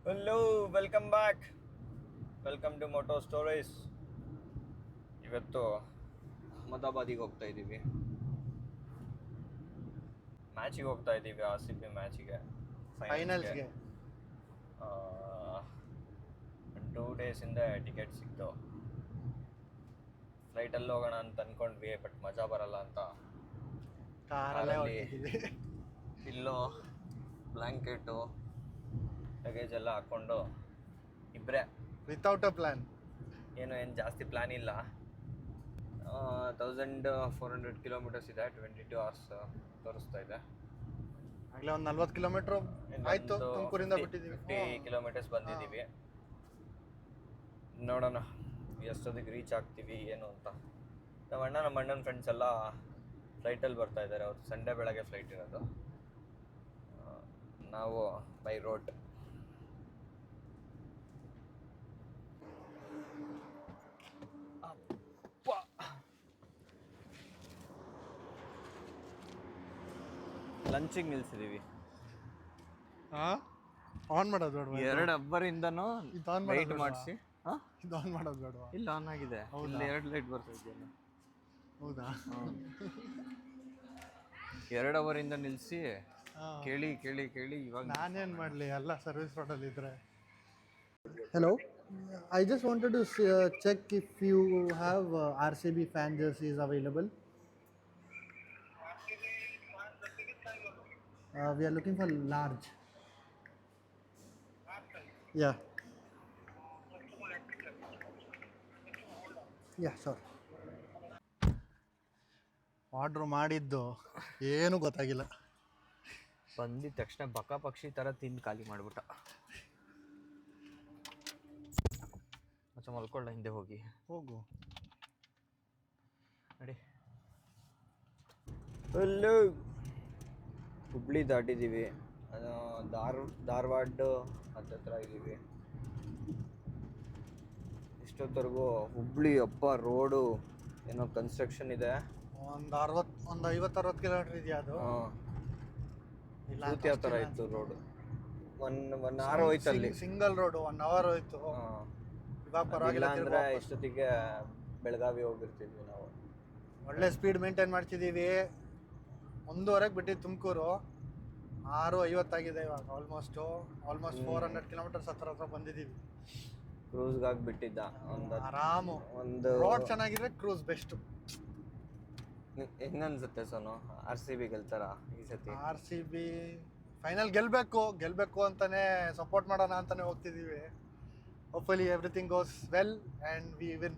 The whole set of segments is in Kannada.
Hello, welcome back. Welcome to moto stories. ಇವತ್ತು ಅಹಮದಾಬಾದಿಗೆ ಹೋಗ್ತಾ ಇದ್ದೀವಿ. ಮ್ಯಾಚಿಗೆ ಹೋಗ್ತಾ ಇದ್ದೀವಿ, RCB ಮ್ಯಾಚಿಗೆ, ಫೈನಲ್ಸ್ಗೆ. 2 ಡೇಸಿಂದ ಟಿಕೆಟ್ ಸಿಕ್ತು. ಫ್ಲೈಟಲ್ಲಿ ಹೋಗೋಣ ಅಂತ ಅಂದ್ಕೊಂಡ್ವಿ, ಬಟ್ ಮಜಾ ಬರಲ್ಲ ಅಂತ ಕಾರಲ್ಲಿ ಪಿಲ್ಲೋ, ಬ್ಲ್ಯಾಂಕೆಟು, ಲಗೇಜ್ ಎಲ್ಲ ಹಾಕ್ಕೊಂಡು ಇಬ್ಬರೇ, ವಿತೌಟ್ ಅ ಪ್ಲಾನ್. ಏನು ಜಾಸ್ತಿ ಪ್ಲ್ಯಾನ್ ಇಲ್ಲ. 1400 ಕಿಲೋಮೀಟರ್ಸ್ ಇದೆ, 22 hours ತೋರಿಸ್ತಾ ಇದೆ. ಆಗಲೇ ಒಂದು 40 ಕಿಲೋಮೀಟ್ರ್ ಆಯಿತು, ತುಮಕೂರಿಂದ ಬಿಟ್ಟಿದ್ದೀವಿ. 50 ಕಿಲೋಮೀಟರ್ಸ್ ಬಂದಿದ್ದೀವಿ. ನೋಡೋಣ ಎಷ್ಟೊತ್ತಿಗೆ ರೀಚ್ ಆಗ್ತೀವಿ ಏನು ಅಂತ. ನಮ್ಮ ಅಣ್ಣನ ಫ್ರೆಂಡ್ಸ್ ಎಲ್ಲ ಫ್ಲೈಟಲ್ಲಿ ಬರ್ತಾ ಇದ್ದಾರೆ. ಅವ್ರು ಸಂಡೇ ಬೆಳಗ್ಗೆ ಫ್ಲೈಟ್ ಇರೋದು. ನಾವು ಬೈ ರೋಡ್. ಲಂಚಿಗೆ ನಿಲ್ಸಿದೀವಿ. ಆನ್ ಮಾಡೋದು ಬೇಡವಾ? 2 ಅವರಿಂದನೂ ವೆಯ್ಟ್ ಮಾಡಿಸಿ. ಇದು ಆನ್ ಮಾಡೋದು ಬೇಡವಾ? ಇಲ್ಲ, ಆನ್ ಆಗಿದೆ. ಇಲ್ಲಿ 2 ಲೈಟ್ ಬರ್ತಾ ಇದೆಯಲ್ಲ. ಹೌದಾ? 2 ಅವರಿಂದ ನಿಲ್ಲಿಸಿ ಕೇಳಿ ಕೇಳಿ ಕೇಳಿ ಇವಾಗ ನಾನೇನು ಮಾಡಲಿ, ಎಲ್ಲ ಸರ್ವಿಸ್ ರೋಡಲ್ಲಿ ಇದ್ರೆ. Hello, I just wanted to check if you have RCB fan jerseys available. We are looking for large. Yeah. Yeah, sure. Order ಮಾಡಿದ್ದು ಏನೂ ಗೊತ್ತಾಗಿಲ್ಲ. ಬಂದಿದ ತಕ್ಷಣ ಬಕ ಪಕ್ಷಿ ಥರ ತಿಂದು ಖಾಲಿ ಮಾಡಿಬಿಟ್ಟ. ಮತ್ತೆ ಮಲ್ಕೊಳ್ಳ, ಹಿಂದೆ ಹೋಗಿ ಹೋಗು ನಡಿ. ಹಲೋ, ಹುಬ್ಳಿ ದಾಟಿದ್ದೀವಿ. ಧಾರವಾಡ ಹತ್ತತ್ರ ಇದ್ದೀವಿ. ಇಷ್ಟೊತ್ತರೆಗೂ ಹುಬ್ಳಿ ಅಪ್ಪ ರೋಡು ಏನೋ ಕನ್ಸ್ಟ್ರಕ್ಷನ್ ಇದೆ. ಒಂದು 50-60 ಕಿಲೋಮೀಟ್ರ್ ಇದೆಯಾ ಅದು? ಯಾವ ಥರ ಇತ್ತು ರೋಡು. ಒನ್ ಅವರ್ ಹೋಯ್ತು ಅಲ್ಲಿ. ಸಿಂಗಲ್ ರೋಡು 1 hour ಹೋಯ್ತು. ಇವಾಗ ಪರವಾಗಿಲ್ಲ ಅಂದರೆ ಇಷ್ಟೊತ್ತಿಗೆ ಬೆಳಗಾವಿ ಹೋಗಿರ್ತಿದ್ವಿ ನಾವು. ಒಳ್ಳೆ ಸ್ಪೀಡ್ ಮೇಂಟೈನ್ ಮಾಡ್ತಿದ್ದೀವಿ. 1:30ಗೆ ಬಿಟ್ಟಿದ್ದು ತುಮಕೂರು, 6:50 ಆಗಿದೆ ಇವಾಗ. ಆಲ್ಮೋಸ್ಟ್ 400 ಕಿಲೋಮೀಟರ್ಸ್ ಹತ್ರ ಬಂದಿದ್ದೀವಿ. ಕ್ರೂಸ್ಗೆ ಆಗಿಬಿಟ್ಟಿದ್ದ ಆರಾಮು. ಒಂದು ರೋಡ್ ಚೆನ್ನಾಗಿದ್ರೆ ಕ್ರೂಸ್ ಬೆಸ್ಟ್. ಹೆಂಗನ್ಸುತ್ತೆ ಸೋನು, RCB ಗೆಲ್ತಾರ ಈ ಸತಿ? RCB ಫೈನಲ್ ಗೆಲ್ಬೇಕು ಅಂತಾನೆ ಸಪೋರ್ಟ್ ಮಾಡೋಣ ಅಂತಾನೆ ಹೋಗ್ತಿದ್ದೀವಿ. Hopefully everything goes well and we win.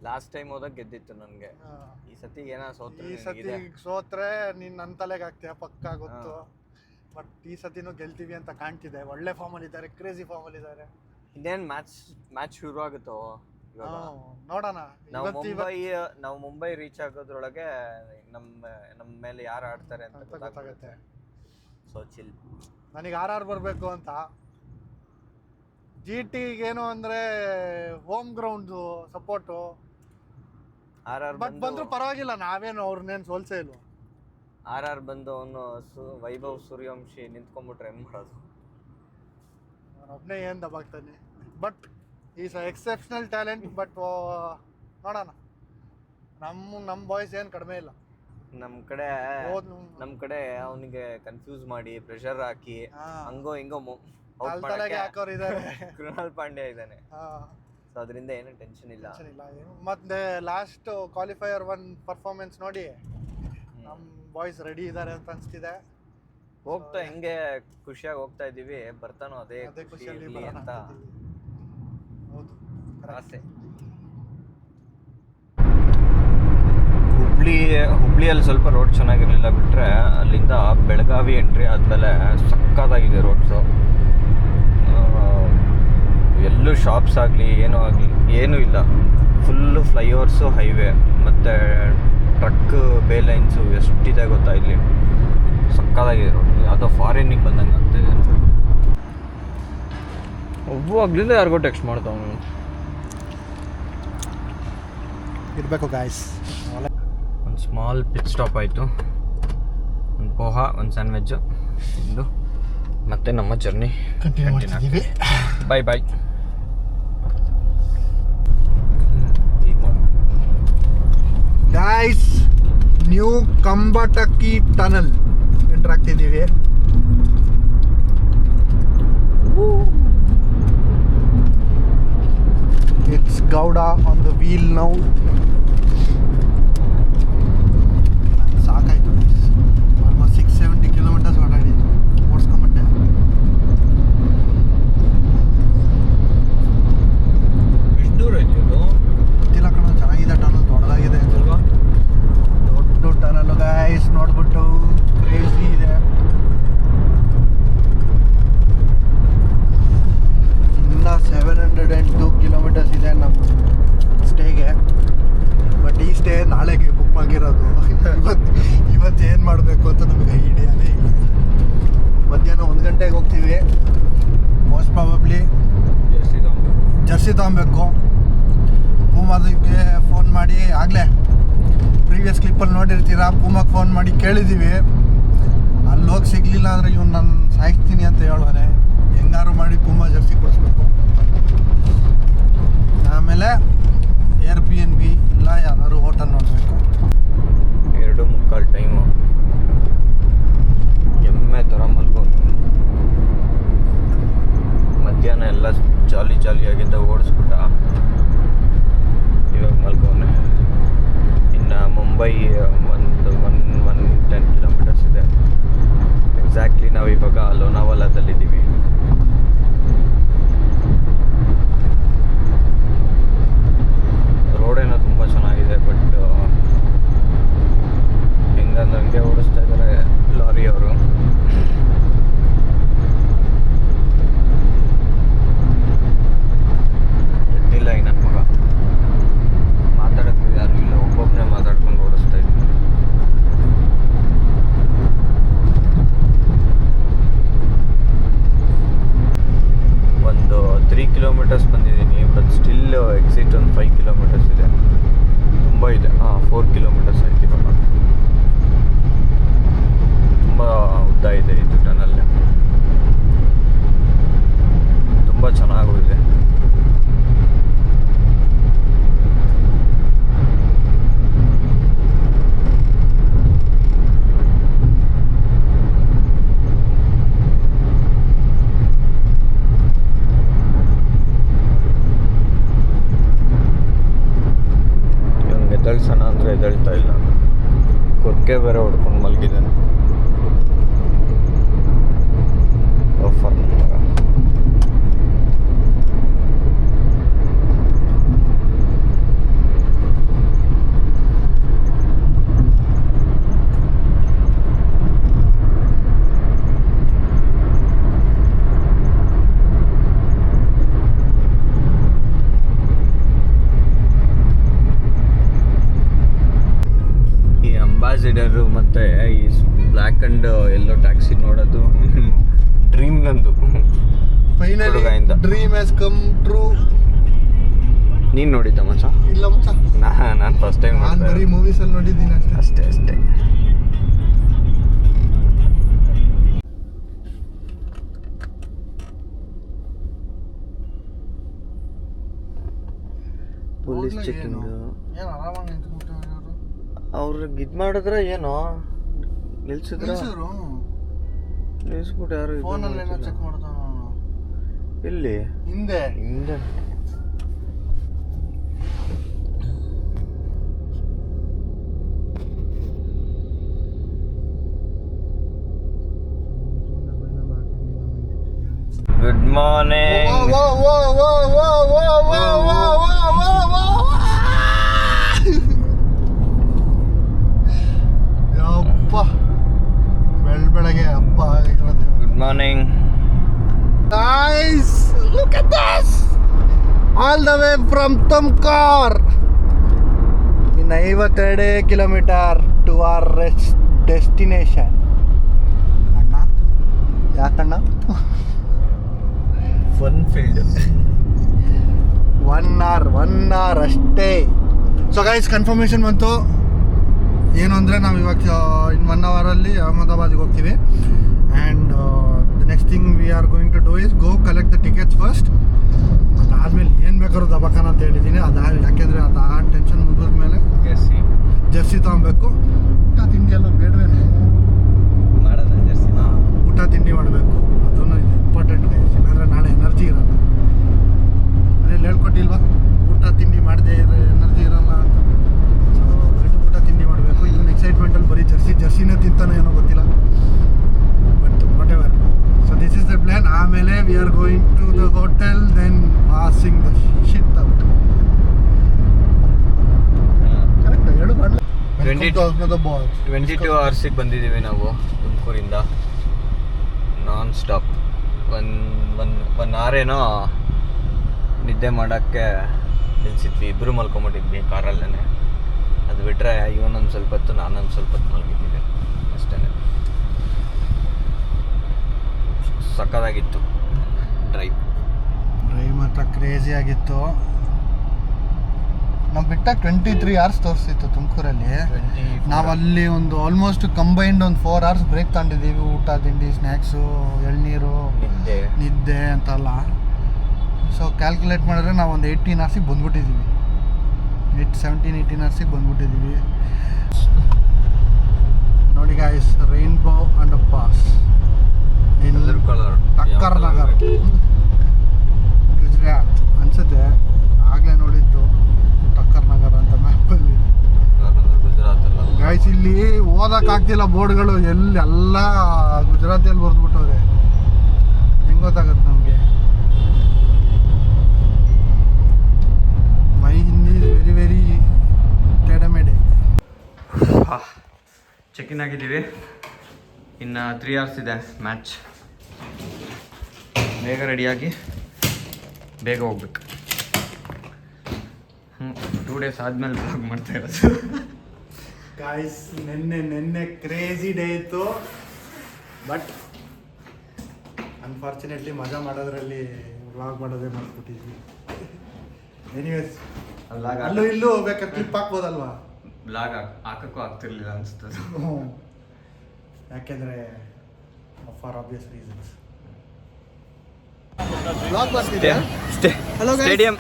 Last time ಹೋದಾಗ ಗೆದ್ದಿತ್ತು ನನಗೆ. ಈ ಸತಿ ಸೋತ್ರೆ ನೀನು ನನ್ನ ತಲೆಗೆ ಆಗ್ತೀಯ ಪಕ್ಕ ಗೊತ್ತು. ಬಟ್ ಈ ಸತಿನೂ ಗೆಲ್ತೀವಿ ಅಂತ ಕಾಣ್ತಿದೆ. ಒಳ್ಳೆ ಫಾರ್ಮಲ್ಲಿ ಇದ್ದಾರೆ, ಕ್ರೇಜಿ ಫಾರ್ಮಲ್ಲಿ ಇದ್ದಾರೆ. ಇನ್ನೇನು ಮ್ಯಾಚ್ ಶುರು ಆಗುತ್ತೋ ನೋಡೋಣ. ನಾವು ಮುಂಬೈ ರೀಚ್ ಆಗೋದ್ರೊಳಗೆ ನಮ್ಮ ಮೇಲೆ ಯಾರು ಆಡ್ತಾರೆ ಅಂತ ಗೊತ್ತಾಗುತ್ತೆ. So chill. ನನಗೆ RR ಬರಬೇಕು ಅಂತ. GTಗೇನು ಅಂದರೆ ಹೋಮ್ ಗ್ರೌಂಡು ಸಪೋರ್ಟು. ಬಟ್ ಬಂದರೂ ಪರವಾಗಿಲ್ಲ, ನಾವೇನು ಅವ್ರನ್ನೇನು ಸೋಲ್ಸೇ ಇಲ್ಲ. RR ಬಂದು ಅವನು ವೈಭವ್ ಸೂರ್ಯವಂಶಿ ನಿಂತ್ಕೊಂಡ್ಬಿಟ್ರೆ ಹೆಂಗೆ ಮಾಡೋದು? ಒಬ್ಬನೇ ಏನು ದಬ್ಬಾಗ್ತಾನೆ. But is exceptional talent. But ನೋಡೋಣ, ನಮ್ಮ ಬಾಯ್ಸ್ ಏನು ಕಡಿಮೆ ಇಲ್ಲ. ನಮ್ಮ ಕಡೆ ಅವನಿಗೆ ಕನ್ಫ್ಯೂಸ್ ಮಾಡಿ ಪ್ರೆಷರ್ ಹಾಕಿ ಹಂಗೋ ಹಿಂಗೋ ಕೃಣಾಲ್ ಪಾಂಡ್ಯ ಇದ್ದಾನೆ. ಸೊ ಅದರಿಂದ ಏನು ಟೆನ್ಷನ್ ಇಲ್ಲ. ಮತ್ತೆ ಲಾಸ್ಟ್ ಕ್ವಾಲಿಫೈಯರ್ 1 ಪರ್ಫಾರ್ಮೆನ್ಸ್ ನೋಡಿ ನಮ್ಮ ಬಾಯ್ಸ್ ರೆಡಿ ಇದ್ದಾರೆ ಅಂತ ಅನಿಸ್ತಿದೆ. ಹೋಗ್ತಾ ಹೆಂಗೆ ಖುಷಿಯಾಗಿ ಹೋಗ್ತಾ ಇದ್ದೀವಿ, ಬರ್ತಾನೋ ಅದೇ ಖುಷಿಯಲ್ಲಿ ಅಂತ ಆಸೆ. ಹುಬ್ಳಿಯಲ್ಲಿ ಸ್ವಲ್ಪ ರೋಡ್ ಚೆನ್ನಾಗಿರಲಿಲ್ಲ, ಬಿಟ್ಟರೆ ಅಲ್ಲಿಂದ ಬೆಳಗಾವಿ ಎಂಟ್ರಿ ಆದಮೇಲೆ ಸಕ್ಕತ್ತಾಗಿದೆ ರೋಡ್ಸು. ಎಲ್ಲೂ ಶಾಪ್ಸ್ ಆಗಲಿ ಏನೂ ಇಲ್ಲ. ಫುಲ್ಲು ಫ್ಲೈಓವರ್ಸು, ಹೈವೇ ಮತ್ತು ಟ್ರಕ್ ಬೇ ಲೈನ್ಸು ಎಷ್ಟಿದೆ ಗೊತ್ತಾ ಇಲ್ಲಿ. ಸಕ್ಕತ್ತಾಗಿದೆ ರೋಡ್. ಯಾವುದೋ ಫಾರಿನಿಗೆ ಬಂದಂಗೆ ಆಗ್ತಾಯಿದೆ. ಆಗ್ಲಿಂದ ಯಾರಿಗೋ ಟೆಕ್ಸ್ಟ್ ಮಾಡ್ತಾವನು. ಇರಬೇಕು ಗಾಯ್ಸ್. ಒಂದು ಸ್ಮಾಲ್ ಪಿಟ್ ಸ್ಟಾಪ್ ಆಯಿತು. ಒಂದು ಪೋಹಾ, ಒಂದು ಸ್ಯಾಂಡ್ವಿಚ್ಚು ತಿಂದು ಮತ್ತೆ ನಮ್ಮ ಜರ್ನಿ ಕಂಟಿನ್ಯೂ ಮಾಡ್ತಿದ್ದೀವಿ. Bye bye. ಗೈಸ್, ನ್ಯೂ ಕಂಬಟಕ್ಕಿ ಟನಲ್ ಎಂಟರ್ ಆಗ್ತಿದ್ದೀವಿ. It's Gowda on the wheel now. ಸಾಕಾಯ್ತು, ಆಲ್ಮೋಸ್ಟ್ 670 ಕಿಲೋಮೀಟರ್ಸ್ ಓಡಾಡಿ ಓಡಿಸ್ಕೊಂಬಟ್ಟೆ. ಎಷ್ಟು ದೂರ ಇದೆಯದು ಗೊತ್ತಿಲ್ಲ ಕಣ, ಚೆನ್ನಾಗಿದೆ ಟನಲ್, ದೊಡ್ಡದಾಗಿದೆ ಅಲ್ವಾ? ದೊಡ್ಡ ಟನಲ್ ಗೈಸ್, ನೋಡ್ಬಿಟ್ಟು ಕ್ರೇಜಿ ಇದೆ. ಇನ್ನು 702 ಕಿಲೋಮೀಟರ್ಸ್ ಇದೆ ನಮ್ಮ ಸ್ಟೇಗೆ. ಬಟ್ ಈ ಸ್ಟೇ ನಾಳೆಗೆ ಬುಕ್ ಆಗಿರೋದು. ಇವತ್ತು ಏನು ಮಾಡಬೇಕು ಅಂತ ನಮಗೆ ಐಡಿಯಾನೇ ಇಲ್ಲ. ಮಧ್ಯಾಹ್ನ 1 ಗಂಟೆಗೆ ಹೋಗ್ತೀವಿ. ಮೋಸ್ಟ್ ಪ್ರಾಬಬ್ಲಿ ಜರ್ಸಿ ತೊಗೊಬೇಕು. ಪೂಮಾದಿಗೆ ಫೋನ್ ಮಾಡಿ, ಆಗಲೇ ಪ್ರೀವಿಯಸ್ ಕ್ಲಿಪ್ಪಲ್ಲಿ ನೋಡಿರ್ತೀರ, ಪೂಮಾಗೆ ಫೋನ್ ಮಾಡಿ ಕೇಳಿದ್ದೀವಿ. ಅಲ್ಲಿ ಹೋಗಿ ಸಿಗಲಿಲ್ಲ ಅಂದರೆ ಇವ್ನು ನಾನು ಸಾಯ್ತೀನಿ ಅಂತ ಹೇಳೋನೆ. ಹೆಂಗಾರು ಮಾಡಿ ಪೂಮಾ ಜರ್ಸಿ ಕೊಡಿಸ್ಬೇಕು. ಆಮೇಲೆ Airbnb ಇಲ್ಲ ಯಾವ್ದಾದ್ರು ಹೋಟೆಲ್ ನೋಡಬೇಕು. 2:45 ಟೈಮು. ಎಮ್ಮೆ ಥರ ಮಲ್ಕೊಂಡು ಮಧ್ಯಾಹ್ನ ಎಲ್ಲ ಜಾಲಿಯಾಗಿದ್ದ ಓಡಿಸ್ಬಿಟ್ಟ. ಇವಾಗ ಮಲ್ಕೊಂಡೆ. ಇನ್ನು ಮುಂಬೈ ಒಂದು 110 ಕಿಲೋಮೀಟರ್ಸ್ ಇದೆ. ಎಕ್ಸಾಕ್ಟ್ಲಿ ನಾವು ಇವಾಗ ಲೋನಾವಾಲಾದಲ್ಲಿದ್ದೀವಿ. ರೋಡೇನೋ ತುಂಬ ಚೆನ್ನಾಗಿದೆ, ಬಟ್ ಹೆಂಗಂದಂಗೆ ಓಡಿಸ್ತಾ ಇದ್ದಾರೆ ಲಾರಿಯವರು. ಎದ್ದಿಲ್ಲ ಈ ನನ್ನ ಮಗ, ಮಾತಾಡೋಕ್ಕೂ ಯಾರು ಇಲ್ಲ, ಒಬ್ಬೊಬ್ಬನೇ ಮಾತಾಡ್ಕೊಂಡು ಓಡಿಸ್ತಾ ಇದ್ದೀನಿ. ಒಂದು 3 ಕಿಲೋಮೀಟರ್ಸ್ ಬಂದಿದ್ದೀನಿ, ಬಟ್ ಸ್ಟಿಲ್ ಎಕ್ಸಿಟ್ ಒಂದು 5 ಕಿಲೋಮೀಟರ್ಸ್ ಇದೆ. ತುಂಬ ಇದೆ. 4 ಕಿಲೋಮೀಟರ್ಸ್ ಆಯ್ತು ಇವಾಗ. ತುಂಬ ಉದ್ದ ಇದೆ ಇದು ಟನಲ್, ತುಂಬ ಚೆನ್ನಾಗೂ ಇದೆ. ಎದಳ್ಸೋಣ ಅಂದರೆ ಎದಳ್ತಾ ಇಲ್ಲ, ಕೊಕ್ಕೆ ಬೇರೆ ಹೊಡ್ಕೊಂಡು ಮಲಗಿದ್ದಾನೆ. ಆಫರ್ ನನ್ನ ಮಗ. ಅಂಬಾಸಿಡರು ಮತ್ತು ಈ ಬ್ಲ್ಯಾಕ್ ಆ್ಯಂಡ್ ಎಲ್ಲೋ ಟ್ಯಾಕ್ಸಿ ನೋಡೋದು ಡ್ರೀಮ್ ನಂದು. Finally dream has come true. ನೀನು ನೋಡಿದ್ದ ಮಚ್ಚ? ಇಲ್ಲ ಮಚ್ಚ, ನಾನು ಫಸ್ಟ್ ಟೈಮ್ ನಾನು ಬರೀ ಮೂವೀಸಲ್ಲಿ ನೋಡಿದ್ದೀನಿ ಅಷ್ಟೇ. ಪೊಲೀಸ್ ಚೆಕಿಂಗ್ ಏನು ಆರಾಮಾಗಿ ನಿಂತ್ಬಿಟ್ಟು ಅವ್ರಿಗೆ ಇದು ಮಾಡಿದ್ರೆ ಏನೋ ನಿಲ್ಸಿದ್ರು ನಿಲ್ಸ್ಬಿಟ್ಟು ಯಾರು ಫೋನಲ್ಲಿ ಏನೋ ಚೆಕ್ ಮಾಡ್ತಾನ. ಎಲ್ಲಿ? ಹಿಂದೆ. Good morning. ಯಪ್ಪ, ಬೆಳಗ್ಗೆ ಹಬ್ಬ ಆಗಿರೋದು. Good morning Guys, look at this! All the way from Tumkur. In 52 kilometer to our destination. ಅಣ್ಣ ಯಾಕಣ್ಣ? Fun field. 1 hour ಅಷ್ಟೇ. ಸೊ ಗೈಸ್, ಕನ್ಫರ್ಮೇಷನ್ ಬಂತು. ಏನು ಅಂದರೆ ನಾವು ಇವಾಗ ಇನ್ 1 ಅವರಲ್ಲಿ ಅಹಮದಾಬಾದಿಗೆ ಹೋಗ್ತೀವಿ. And the next thing we are going to do is go collect the tickets first. ಅದಾದಮೇಲೆ ಏನು ಬೇಕಾದ್ರೂ ದಬಾಕನ ಅಂತ ಹೇಳಿದ್ದೀನಿ. ಯಾಕೆಂದರೆ ಅದು ಆ ಟೆನ್ಷನ್ ಮುಗಿದ್ಮೇಲೆ ಜರ್ಸಿ ತೊಗೊಬೇಕು. ಊಟ ತಿಂಡಿ ಎಲ್ಲ ಬೇಡವೇನು ಮಾಡೋಣ ಜರ್ಸಿ. ಊಟ ತಿಂಡಿ ಮಾಡಬೇಕು, ಅದೂ ಇದೆ ಇಂಪಾರ್ಟೆಂಟ್ ಗೈಸ್. ಇಲ್ಲಾಂದರೆ ನಾಳೆ ಎನರ್ಜಿ ಇರೋಲ್ಲ. ಮನೇಲಿ ಹೇಳ್ಕೊಟ್ಟಿಲ್ವಾ ಊಟ ತಿಂಡಿ ಮಾಡದೇ ಇದ್ರೆ ಎನರ್ಜಿ ಇರೋಲ್ಲ ಅಂತ. ಸೊ ಊಟ ತಿಂಡಿ ಮಾಡಬೇಕು. ಇವನ್ ಎಕ್ಸೈಟ್ಮೆಂಟಲ್ಲಿ ಬರೀ ಜರ್ಸಿನೇ ತಿಂತಾನೆ ಏನೋ ಗೊತ್ತಿಲ್ಲ, but whatever. So this is the plan. ಆಮೇಲೆ we are going to the hotel, then passing the shit out. Correct ಹೇಳು ಮಾಡಲ. 22 ಅವರ್ಸಿಗೆ ಬಂದಿದ್ದೀವಿ ನಾವು ತುಮಕೂರಿಂದ ನಾನ್ ಸ್ಟಾಪ್. ಒನ್ ಅವರ್ ಏನೋ ನಿದ್ದೆ ಮಾಡೋಕ್ಕೆ ನಿಲ್ಸಿದ್ವಿ. ಇಬ್ಬರು ಮಲ್ಕೊಂಬಿಟ್ಟಿದ್ವಿ ಕಾರಲ್ಲೇ. ಅದು ಬಿಟ್ಟರೆ ಇವನೊಂದು ಸ್ವಲ್ಪ ಹೊತ್ತು ನಾನೊಂದು ಸ್ವಲ್ಪ ಹೊತ್ತು ಮಲಗಿದ್ದೀನಿ ಅಷ್ಟೇ. ಸಕ್ಕತ್ತಾಗಿತ್ತು ಡ್ರೈವ್ ಮಾತ್ರ ಕ್ರೇಜಿ ಆಗಿತ್ತು. ನಾವು ಬಿಟ್ಟಾಗ 23 ಅವರ್ಸ್ ತೋರಿಸ್ತಿತ್ತು ತುಮಕೂರಲ್ಲಿ. ನಾವಲ್ಲಿ ಒಂದು ಆಲ್ಮೋಸ್ಟ್ ಕಂಬೈನ್ಡ್ ಒಂದು 4 ಅವರ್ಸ್ ಬ್ರೇಕ್ ತಗೊಂಡಿದ್ದೀವಿ. ಊಟ ತಿಂಡಿ, ಸ್ನ್ಯಾಕ್ಸು, ಎಳ್ನೀರು, ನಿದ್ದೆ ಅಂತಲ್ಲ. ಸೊ ಕ್ಯಾಲ್ಕುಲೇಟ್ ಮಾಡಿದ್ರೆ ನಾವು ಒಂದು 18 ಅವರ್ಸಿಗೆ ಬಂದ್ಬಿಟ್ಟಿದ್ದೀವಿ. 17-18 ಅವರ್ಸಿಗೆ ಬಂದ್ಬಿಟ್ಟಿದ್ದೀವಿ. ನೋಡಿ guys, rainbow under pass in ಟಕ್ಕರ್ ನಗರ್, ಗುಜರಾತ್ ಅನ್ಸುತ್ತೆ. ಆಗಲೇ ನೋಡಿದ್ದು ಟಕ್ಕರ್ ನಗರ್ ಅಂತ ಮ್ಯಾಪಲ್ಲಿ. ಗುಜರಾತ್ ಅಲ್ಲ ಗಾಯ್ಸ್, ಇಲ್ಲಿ ಓದಕ್ಕಾಗ್ತಿಲ್ಲ ಬೋರ್ಡ್ಗಳು. ಎಲ್ಲ ಗುಜರಾತಿಯಲ್ಲಿ ಬರೆದ್ಬಿಟ್ಟವ್ರೆ. ಹೆಂಗೆ ಗೊತ್ತಾಗುತ್ತೆ ನಮಗೆ? ಮೈ ಹಿಂದಿ ವೆರಿ ವೆರಿ ಟೆಡಮೆಡೆ. ಚೆಕ್-ಇನ್ ಆಗಿದ್ದೀವಿ. ಇನ್ನು 3 ಅವರ್ಸ್ ಇದೆ ಮ್ಯಾಚ್. ಬೇಗ ರೆಡಿಯಾಗಿ ಬೇಗ ಹೋಗ್ಬೇಕು. 2 ಡೇಸ್ ಆದಮೇಲೆ ಬ್ಲಾಗ್ ಮಾಡ್ತಾ ಇರೋದು. ಗಾಯ್ಸ್, ನೆನ್ನೆ ಕ್ರೇಜಿ ಡೇ ಇತ್ತು. ಬಟ್ ಅನ್ಫಾರ್ಚುನೇಟ್ಲಿ ಮಜಾ ಮಾಡೋದ್ರಲ್ಲಿ ವ್ಲಾಗ್ ಮಾಡೋದೇ ಮಾಡ್ಬಿಟ್ಟಿದ್ವಿ. ಎನಿವೇಸ್, ಅಲ್ಲೂ ಇಲ್ಲೂ ಬೇಕಾದ್ರೆ ಕ್ಲಿಪ್ ಹಾಕ್ಬೋದಲ್ವಾ? ಬ್ಲಾಗ್ ಹಾಕಕ್ಕೂ ಆಗ್ತಿರ್ಲಿಲ್ಲ ಅನಿಸ್ತದೆ. ಯಾಕೆಂದರೆ ಫಾರ್ ಆಬ್ವಿಯಸ್ ರೀಸನ್ಸ್. ಬ್ಲಾಗ್ ಬರ್ತಿದೆ. Hello stadium.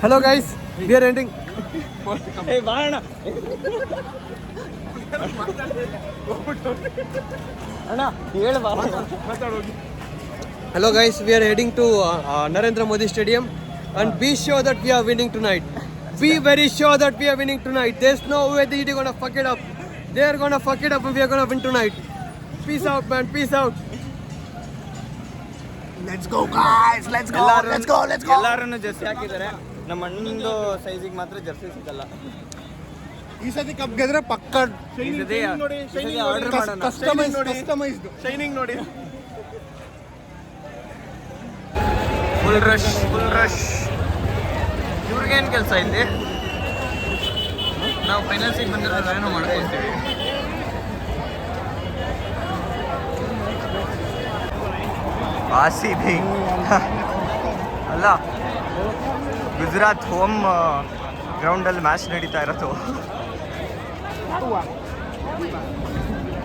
Hello guys, we are ending. Hello guys, we are heading to Narendra Modi Stadium and be sure that we are winning tonight. Be very sure that we are winning tonight. There's no way that they're gonna fuck it up. They're gonna fuck it up and we are gonna win tonight. Peace out, man. Peace out. Let's go guys, let's go. ಎಲ್ಲರೂ ಜರ್ಸಿ ಹಾಕಿದ್ದಾರೆ. ನಮ್ಮ ಅಣ್ಣಂದು ಸೈಜಿಗೆ ಮಾತ್ರ ಜರ್ಸಿ ಸಿಗಲ್ಲ. ಈ ಸತಿ ಕಪ್ ಗೆದ್ರೆ ಪಕ್ಕ ಆರ್ಡರ್ ಮಾಡೋಣ. ಕಸ್ಟಮೈಸ್ಡ್ Shining ನೋಡಿ. Full rush. ಇವ್ರಿಗೇನು ಕೆಲಸ ಇಲ್ಲಿ? ನಾವು ಫೈನಲ್ಸಿಗೆ ಬಂದಿರೋದು ಏನೋ ಮಾಡ್ಕೊತೀವಿ. RCB ಅಲ್ಲ, ಗುಜರಾತ್ ಹೋಮ್ ಗ್ರೌಂಡಲ್ಲಿ ಮ್ಯಾಚ್ ನಡೀತಾ ಇರೋದು.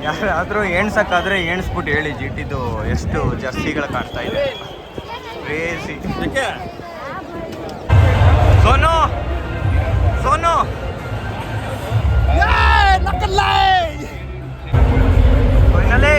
ಯಾರಾದರೂ ಎಣ್ಸಕ್ಕಾದ್ರೆ ಎಣಿಸ್ಬಿಟ್ಟು ಹೇಳಿ ಜಿಟಿದು ಎಷ್ಟು ಜರ್ಸಿಗಳು ಕಾಣ್ತಾ ಇದೆ. ಕ್ರೇಜಿ. ಸೋನು ಫೈನಲಿ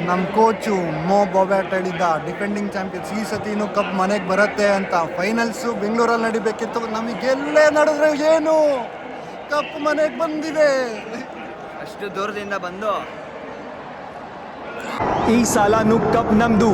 ನಮ್ಮ ಕೋಚು ಮೋ ಬಾಬ್ಯಾಟ್ ಹೇಳಿದ್ದ ಡಿಫೆಂಡಿಂಗ್ ಚಾಂಪಿಯನ್ಸ್ ಈ ಸತಿನೂ ಕಪ್ ಮನೆಗೆ ಬರುತ್ತೆ ಅಂತ. ಫೈನಲ್ಸು ಬೆಂಗಳೂರಲ್ಲಿ ನಡಿಬೇಕಿತ್ತು, ನಮಗೆಲ್ಲೇ ನಡೆದ್ರೆ ಏನು ಕಪ್ ಮನೆಗೆ ಬಂದಿದೆ. ಅಷ್ಟು ದೂರದಿಂದ ಬಂದು ಈ ಸಲನೂ ಕಪ್ ನಮ್ದು.